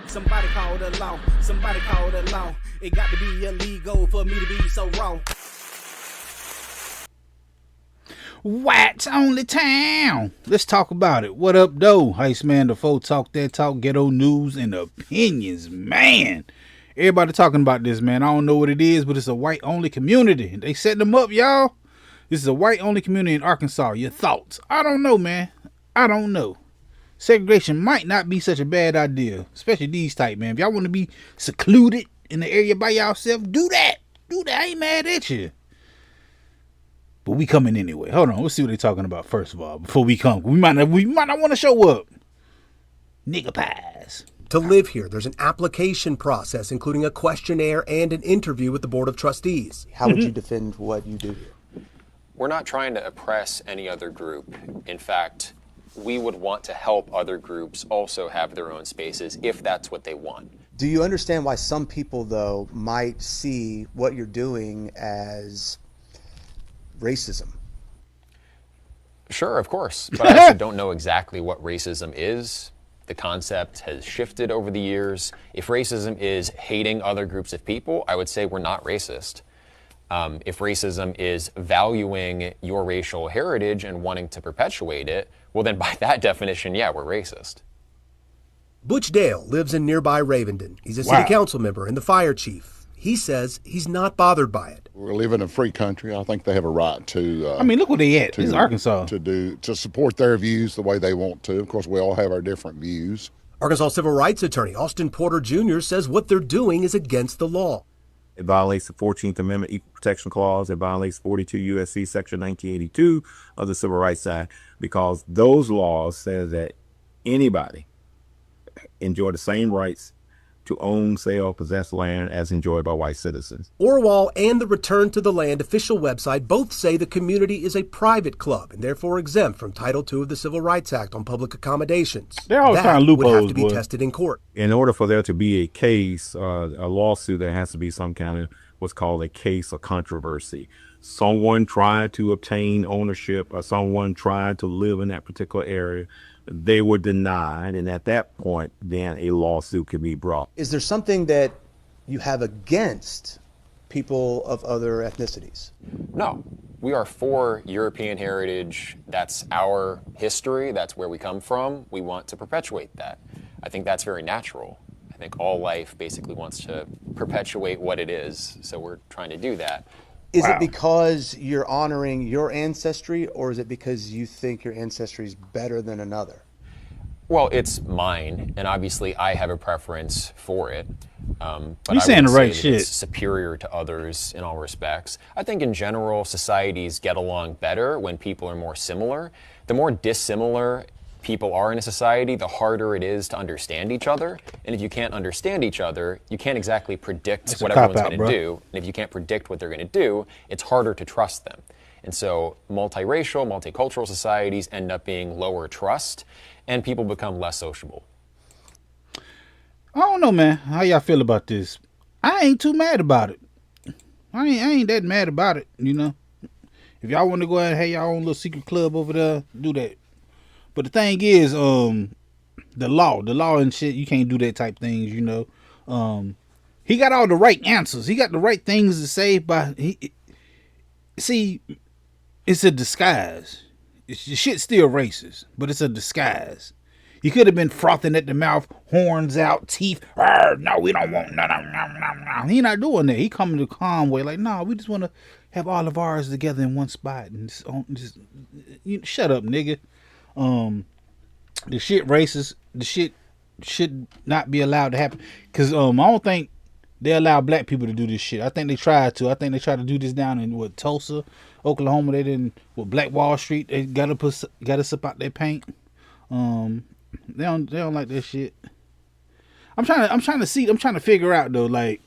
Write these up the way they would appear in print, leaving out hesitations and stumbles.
Somebody call the law. Somebody call the law. It got to be illegal for me to be so wrong. White's only town. Let's talk about it. What up, though? Heist man, the folk talk that talk, ghetto news and opinions, man. Everybody talking about this, man. I don't know what it is, but it's a white only community. They setting them up, y'all. This is a white only community in Arkansas. Your thoughts? I don't know, man. I don't know. Segregation might not be such a bad idea, especially these type, man. If y'all want to be secluded in the area by yourself, do that. Do that. I ain't mad at you. But we coming anyway. Hold on. Let's see what they're talking about first of all. Before we come. We might not want to show up. Nigga pies. To live here, there's an application process, including a questionnaire and an interview with the Board of Trustees. How would you defend what you do here? We're not trying to oppress any other group. In fact, we would want to help other groups also have their own spaces if that's what they want. Do you understand why some people, though, might see what you're doing as racism? Sure, of course. But I also don't know exactly what racism is. The concept has shifted over the years. If racism is hating other groups of people, I would say we're not racist. If racism is valuing your racial heritage and wanting to perpetuate it, well then by that definition, yeah, we're racist. Butch Dale lives in nearby Ravenden. He's a city council member and the fire chief. He says he's not bothered by it. We live in a free country. I think they have a right to. I mean, look where they at. This is Arkansas. To support their views the way they want to. Of course, we all have our different views. Arkansas civil rights attorney Austin Porter Jr. says what they're doing is against the law. It violates the 14th Amendment Equal Protection Clause. It violates 42 U.S.C. Section 1982 of the Civil Rights Act, because those laws say that anybody enjoy the same rights to own, sell, possess land as enjoyed by white citizens. Orwell and the Return to the Land official website both say the community is a private club and therefore exempt from Title II of the Civil Rights Act on public accommodations. They're all kind of loopholes, would have to be boy. tested in court. In order for there to be a case, a lawsuit, there has to be some kind of what's called a case of controversy. Someone tried to obtain ownership, or someone tried to live in that particular area. They were denied, and at that point, then a lawsuit can be brought. Is there something that you have against people of other ethnicities? No, we are for European heritage. That's our history. That's where we come from. We want to perpetuate that. I think that's very natural. I think all life basically wants to perpetuate what it is, so we're trying to do that. Is it because you're honoring your ancestry, or is it because you think your ancestry is better than another? Well, it's mine, and obviously I have a preference for it. But You're saying the right shit. It's superior to others in all respects. I think in general, societies get along better when people are more similar. The more dissimilar people are in a society, the harder it is to understand each other. And if you can't understand each other, you can't exactly predict what everyone's going to do. And if you can't predict what they're going to do, it's harder to trust them. And so multiracial, multicultural societies end up being lower trust, and people become less sociable. I don't know, man. How y'all feel about this? I ain't too mad about it. I ain't that mad about it, you know. If y'all want to go ahead and have y'all own little secret club over there, do that. But the thing is, the law and shit, you can't do that type things, you know. He got all the right answers. He got the right things to say, but see, it's a disguise. The shit's still racist, but it's a disguise. He could have been frothing at the mouth, horns out, teeth. No, we don't want no. He not doing that. He coming the calm way, like, no, we just want to have all of ours together in one spot and just shut up, nigga. The shit racist. The shit should not be allowed to happen. Cause I don't think they allow black people to do this shit. I think they tried to. I think they tried to do this down in Tulsa, Oklahoma. They didn't. With Black Wall Street, they got us up out their paint. They don't like that shit. I'm trying to figure out though, like,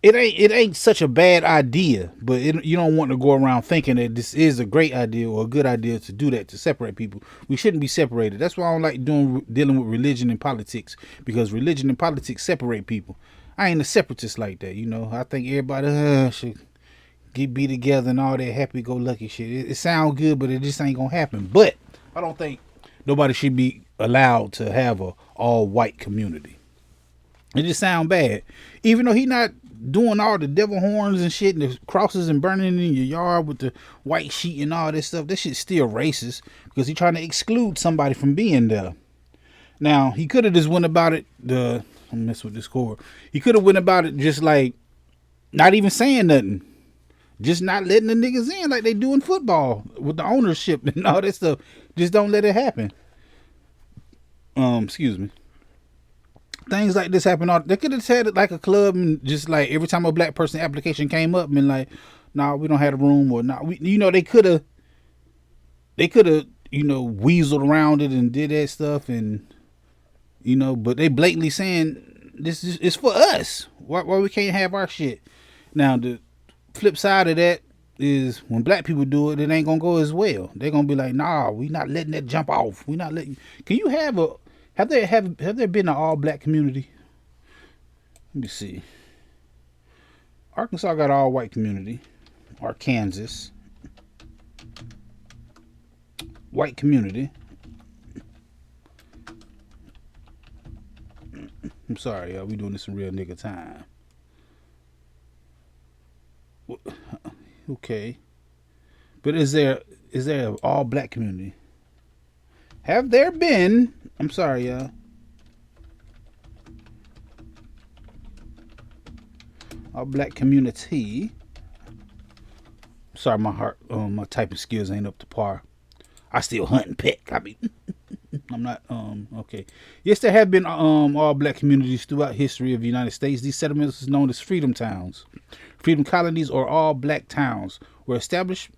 it ain't such a bad idea, but you don't want to go around thinking that this is a great idea or a good idea to do that, to separate people. We shouldn't be separated. That's why I don't like dealing with religion and politics, because religion and politics separate people. I ain't a separatist like that, you know. I think everybody should be together and all that happy-go-lucky shit. It sounds good, but it just ain't gonna happen. But I don't think nobody should be allowed to have a all-white community. It just sound bad. Even though he not doing all the devil horns and shit and the crosses and burning in your yard with the white sheet and all this stuff, that shit's still racist because he trying to exclude somebody from being there. Now, he could have just went about it, I'm mess with this cord. He could have went about it just like not even saying nothing. Just not letting the niggas in like they do in football with the ownership and all that stuff. Just don't let it happen. Excuse me. Things like this happen. They could have said it like a club and just like every time a black person application came up and like, nah, we don't have a room or not. They could have, weaseled around it and did that stuff and, but they blatantly saying this is for us. Why we can't have our shit? Now, the flip side of that is when black people do it, it ain't gonna go as well. They're gonna be like, nah, we not letting that jump off. We not letting. Can you have there been an all black community? Let me see. Arkansas got an all white community. Arkansas, white community. I'm sorry, y'all. We doing this in real nigga time. Okay, but is there an all black community? Have there been? I'm sorry, y'all. All black community. Sorry, my typing skills ain't up to par. I still hunt and peck. I'm not, okay. Yes, there have been all black communities throughout history of the United States. These settlements are known as freedom towns. Freedom colonies or all black towns were established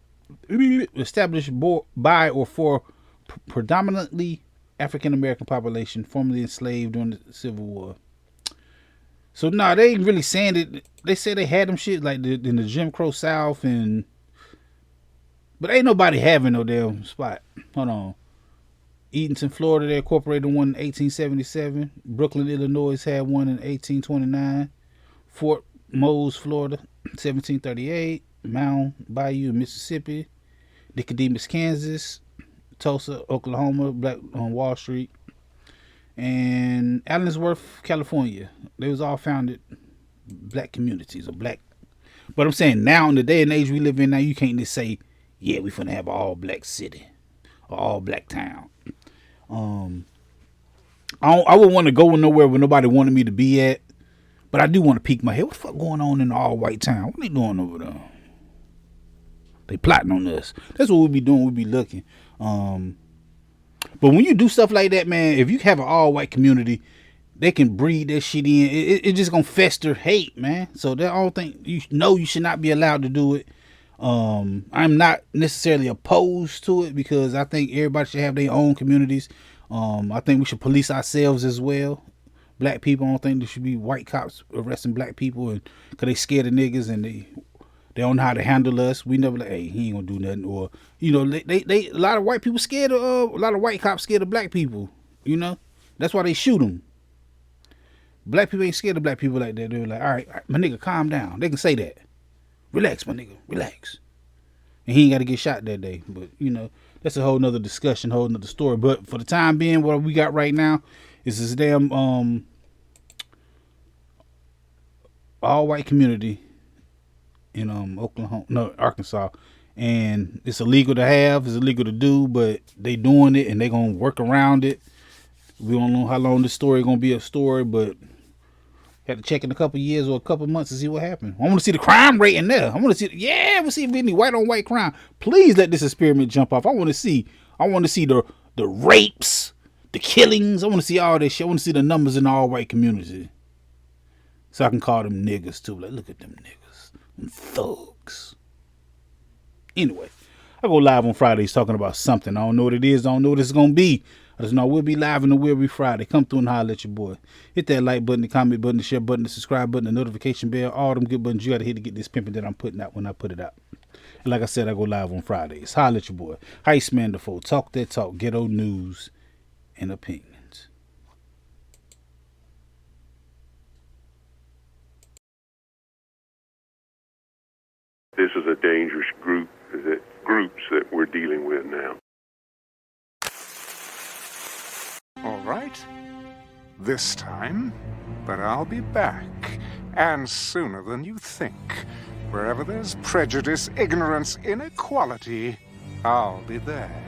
by or for predominantly African American population formerly enslaved during the Civil War. So they ain't really saying it. They say they had them shit like in the Jim Crow South but ain't nobody having no damn spot. Hold on. Eatonton, Florida, they incorporated one in 1877. Brooklyn, Illinois had one in 1829. Fort Mose, Florida, 1738. Mound Bayou, Mississippi. Nicodemus, Kansas. Tulsa, Oklahoma, Black on Wall Street. And Allensworth, California. They was all founded black communities or black. But I'm saying now in the day and age we live in now, you can't just say, yeah, we finna have an all black city or all black town. I would want to go nowhere where nobody wanted me to be at, but I do want to peek my head. What the fuck going on in the all white town? What they doing over there? They plotting on us. That's what we be doing. We be looking. But when you do stuff like that, man, if you have an all white community, they can breed that shit in. It just gonna fester hate, man. So that all thing you should not be allowed to do it. I'm not necessarily opposed to it because I think everybody should have their own communities. I think we should police ourselves as well. Black people, I don't think there should be white cops arresting black people and because they scared of niggas and they don't know how to handle us. We never like, hey, he ain't gonna do nothing. Or, they a lot of white people scared of, a lot of white cops scared of black people. That's why they shoot them. Black people ain't scared of black people like that. They're like, all right, my nigga, calm down. They can say that. Relax, my nigga, relax. And he ain't got to get shot that day. But, that's a whole nother discussion, whole nother story. But for the time being, what we got right now is this damn all white community in Arkansas. And it's illegal to have, it's illegal to do, but they doing it and they gonna work around it. We don't know how long this story gonna be a story, but have to check in a couple years or a couple months to see what happened. I want to see the crime rate in there. I want to see, we'll see if any white on white crime. Please let this experiment jump off. I want to see the rapes, the killings. I want to see all this shit. I want to see the numbers in the all white community, so I can call them niggas too. Like, look at them niggas, them thugs. Anyway, I go live on Fridays talking about something. I don't know what it is. I don't know what it's gonna be. I just know we'll be live in the Will Be Friday. Come through and holler at your boy. Hit that like button, the comment button, the share button, the subscribe button, the notification bell, all them good buttons you got to hit to get this pimping that I'm putting out when I put it out. And like I said, I go live on Fridays. Holler at your boy. Heist Man the Foe. Talk that talk. Ghetto news and opinions. This is a dangerous groups that we're dealing with now. All right. This time, But I'll be back, and sooner than you think. Wherever there's prejudice, ignorance, inequality, I'll be there.